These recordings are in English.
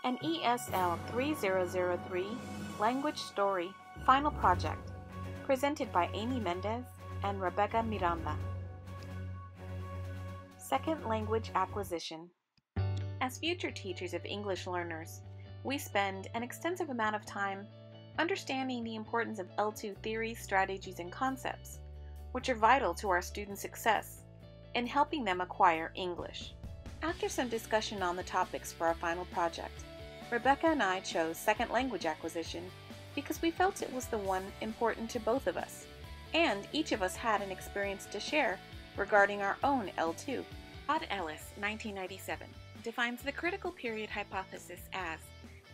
An ESL 3003 Language Story Final Project, presented by Amy Mendez and Rebecca Miranda. Second Language Acquisition. As future teachers of English learners, we spend an extensive amount of time understanding the importance of L2 theories, strategies, and concepts, which are vital to our students' success in helping them acquire English. After some discussion on the topics for our final project, Rebecca and I chose second language acquisition because we felt it was the one important to both of us, and each of us had an experience to share regarding our own L2. Todd Ellis, 1997, defines the critical period hypothesis as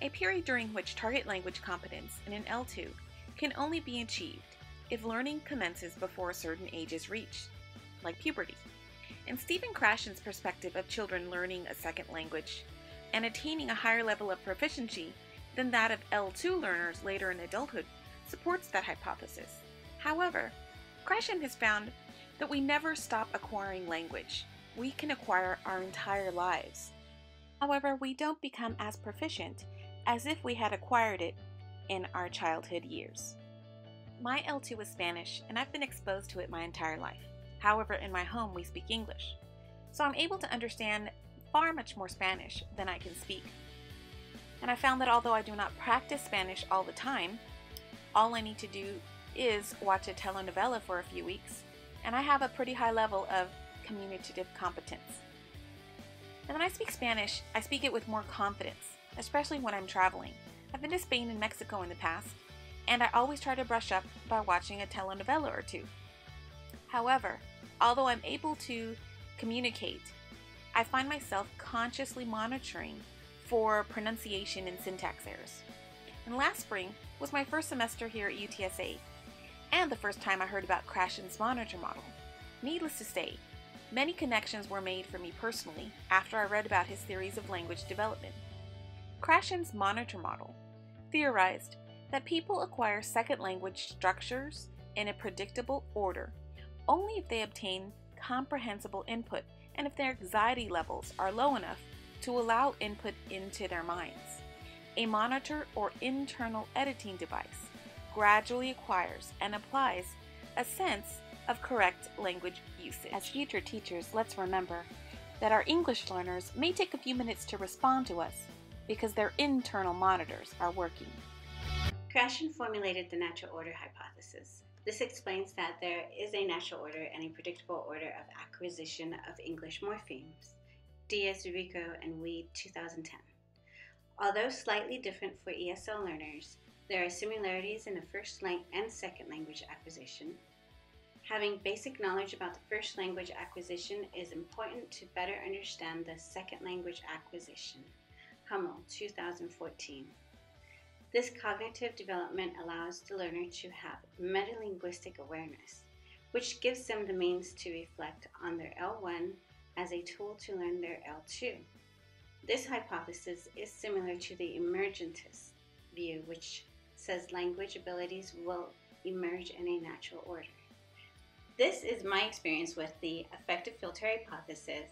a period during which target language competence in an L2 can only be achieved if learning commences before a certain age is reached, like puberty. In Stephen Krashen's perspective of children learning a second language and attaining a higher level of proficiency than that of L2 learners later in adulthood supports that hypothesis. However, Krashen has found that we never stop acquiring language. We can acquire our entire lives. However, we don't become as proficient as if we had acquired it in our childhood years. My L2 is Spanish, and I've been exposed to it my entire life. However, in my home we speak English, so I'm able to understand far much more Spanish than I can speak. And I found that although I do not practice Spanish all the time, all I need to do is watch a telenovela for a few weeks, and I have a pretty high level of communicative competence. And when I speak Spanish, I speak it with more confidence, especially when I'm traveling. I've been to Spain and Mexico in the past, and I always try to brush up by watching a telenovela or two. However, although I'm able to communicate, I find myself consciously monitoring for pronunciation and syntax errors. And last spring was my first semester here at UTSA, and the first time I heard about Krashen's monitor model. Needless to say, many connections were made for me personally after I read about his theories of language development. Krashen's monitor model theorized that people acquire second language structures in a predictable order only if they obtain comprehensible input and if their anxiety levels are low enough to allow input into their minds. A monitor or internal editing device gradually acquires and applies a sense of correct language usage. As future teachers, let's remember that our English learners may take a few minutes to respond to us because their internal monitors are working. Krashen formulated the natural order hypothesis. This explains that there is a natural order and a predictable order of acquisition of English morphemes. Diaz-Rico and Weed, 2010. Although slightly different for ESL learners, there are similarities in the first and second language acquisition. Having basic knowledge about the first language acquisition is important to better understand the second language acquisition. Hummel, 2014. This cognitive development allows the learner to have metalinguistic awareness, which gives them the means to reflect on their L1 as a tool to learn their L2. This hypothesis is similar to the emergentist view, which says language abilities will emerge in a natural order. This is my experience with the affective filter hypothesis.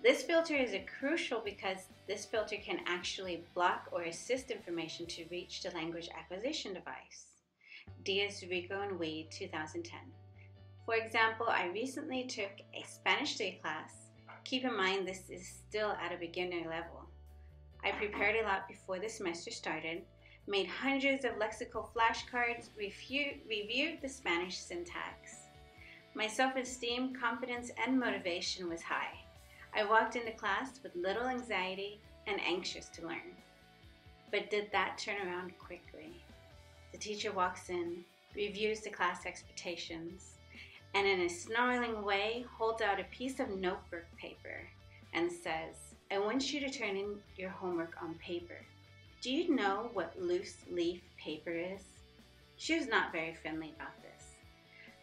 This filter is crucial because this filter can actually block or assist information to reach the language acquisition device. Diaz-Rico and Weed, 2010. For example, I recently took a Spanish 3 class. Keep in mind this is still at a beginner level. I prepared a lot before the semester started, made hundreds of lexical flashcards, reviewed the Spanish syntax. My self-esteem, confidence, and motivation was high. I walked into class with little anxiety and anxious to learn. But did that turn around quickly? The teacher walks in, reviews the class expectations, and in a snarling way holds out a piece of notebook paper and says, "I want you to turn in your homework on paper." Do you know what loose leaf paper is? She was not very friendly about this.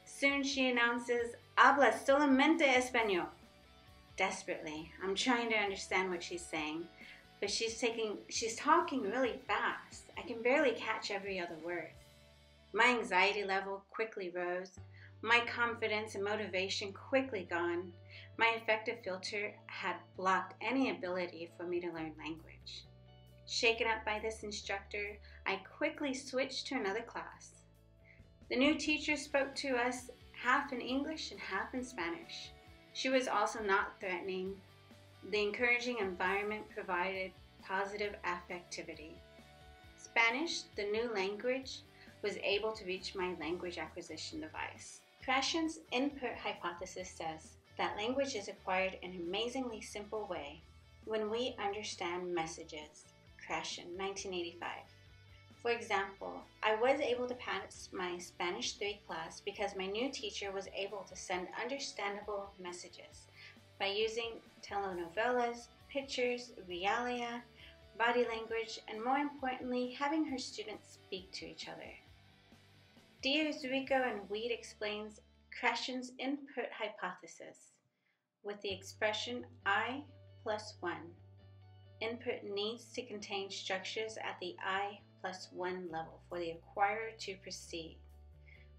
Soon she announces, "Habla solamente español." Desperately, I'm trying to understand what she's saying, but she's talking really fast. I can barely catch every other word. My anxiety level quickly rose. My confidence and motivation quickly gone. My affective filter had blocked any ability for me to learn language. Shaken up by this instructor, I quickly switched to another class. The new teacher spoke to us half in English and half in Spanish. She was also not threatening. The encouraging environment provided positive affectivity. Spanish, the new language, was able to reach my language acquisition device. Krashen's input hypothesis says that language is acquired in an amazingly simple way when we understand messages. Krashen, 1985. For example, I was able to pass my Spanish 3 class because my new teacher was able to send understandable messages by using telenovelas, pictures, realia, body language, and more importantly, having her students speak to each other. Diaz-Rico and Weed explains Krashen's input hypothesis with the expression I plus 1. Input needs to contain structures at the I plus 1 level for the acquirer to proceed,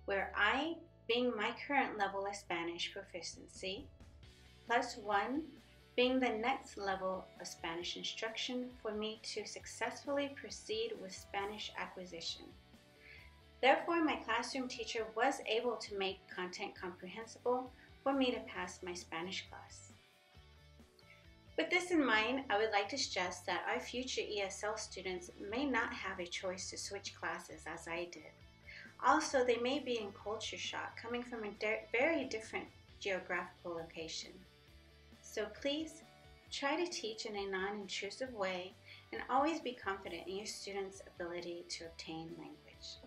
where I being my current level of Spanish proficiency, plus 1 being the next level of Spanish instruction for me to successfully proceed with Spanish acquisition. Therefore, my classroom teacher was able to make content comprehensible for me to pass my Spanish class. With this in mind, I would like to stress that our future ESL students may not have a choice to switch classes as I did. Also, they may be in culture shock coming from a very different geographical location. So please, try to teach in a non-intrusive way and always be confident in your students' ability to obtain language.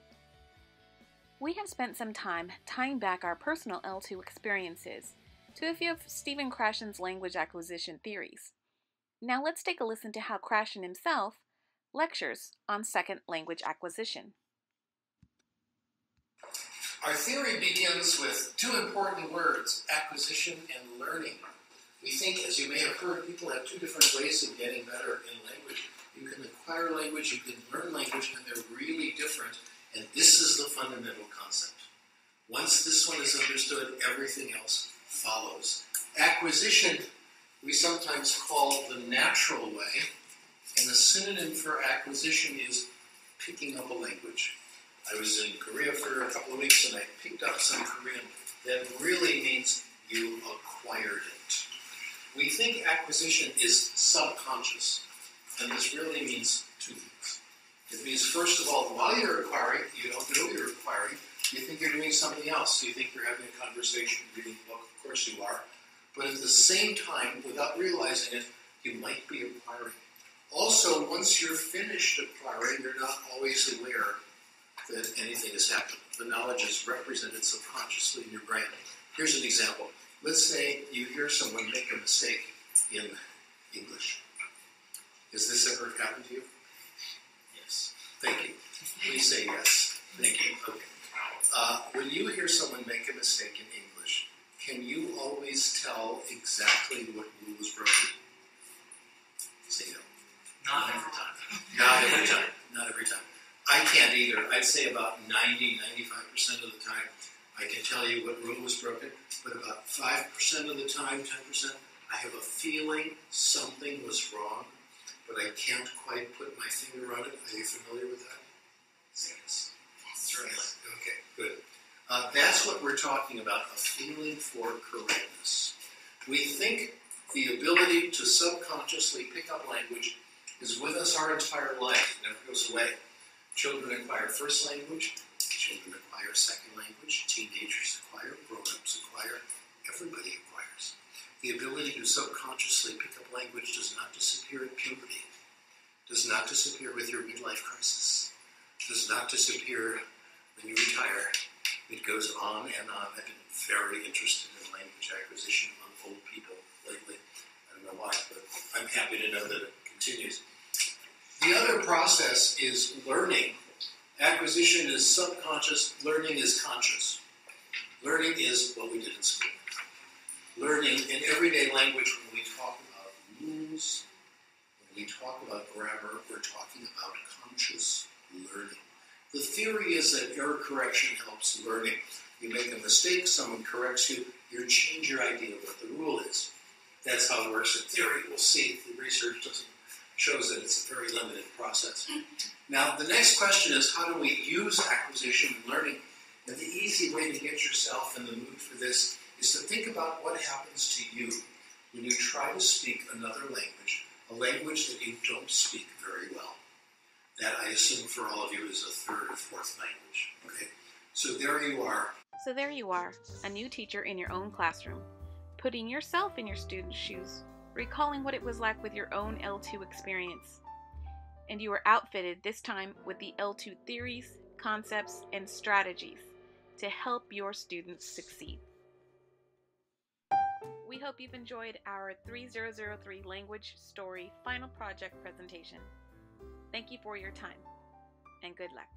We have spent some time tying back our personal L2 experiences to a few of Stephen Krashen's language acquisition theories. Now let's take a listen to how Krashen himself lectures on second language acquisition. Our theory begins with two important words, acquisition and learning. We think, as you may have heard, people have two different ways of getting better in language. You can acquire language, you can learn language, and they're really different. And this is the fundamental concept. Once this one is understood, everything else follows. Acquisition, we sometimes call the natural way, and the synonym for acquisition is picking up a language. I was in Korea for a couple of weeks and I picked up some Korean. That really means you acquired it. We think acquisition is subconscious, and this really means two things. It means, first of all, while you're acquiring, you don't know you're acquiring. You think you're doing something else. You think you're having a conversation, reading a book. Of course you are. But at the same time, without realizing it, you might be acquiring. Also, once you're finished acquiring, you're not always aware that anything has happened. The knowledge is represented subconsciously in your brain. Here's an example. Let's say you hear someone make a mistake in English. Has this ever happened to you? Yes. Thank you. Please say yes. Thank you. Okay. When you hear someone make a mistake in English, can you always tell exactly what rule was broken? Say no. Not every time. Not every time. Not every time. I can't either. I'd say about 90-95% of the time I can tell you what rule was broken, but about 5% of the time, 10%, I have a feeling something was wrong, but I can't quite put my finger on it. Are you familiar with that? Yes. That's right. Okay, good. That's what we're talking about, a feeling for correctness. We think the ability to subconsciously pick up language is with us our entire life. It never goes away. Children acquire first language, children acquire second language, teenagers acquire, grown-ups acquire, everybody acquires. The ability to subconsciously pick up language does not disappear at puberty, does not disappear with your midlife crisis, does not disappear when you retire. It goes on and on. I've been very interested in language acquisition among old people lately. I don't know why, but I'm happy to know that it continues. The other process is learning. Acquisition is subconscious, learning is conscious. Learning is what we did in school. Learning in everyday language, when we talk about rules, when we talk about grammar, we're talking about conscious learning. The theory is that error correction helps learning. You make a mistake, someone corrects you, you change your idea of what the rule is. That's how it works in theory. We'll see. The research doesn't shows that it's a very limited process. Now, the next question is, how do we use acquisition and learning? And the easy way to get yourself in the mood for this is to think about what happens to you when you try to speak another language, a language that you don't speak very well. That, I assume, for all of you is a third or fourth language. Okay, so there you are. So there you are, a new teacher in your own classroom, putting yourself in your students' shoes, recalling what it was like with your own L2 experience. And you are outfitted this time with the L2 theories, concepts, and strategies to help your students succeed. We hope you've enjoyed our 3003 Language Story Final Project presentation. Thank you for your time, and good luck.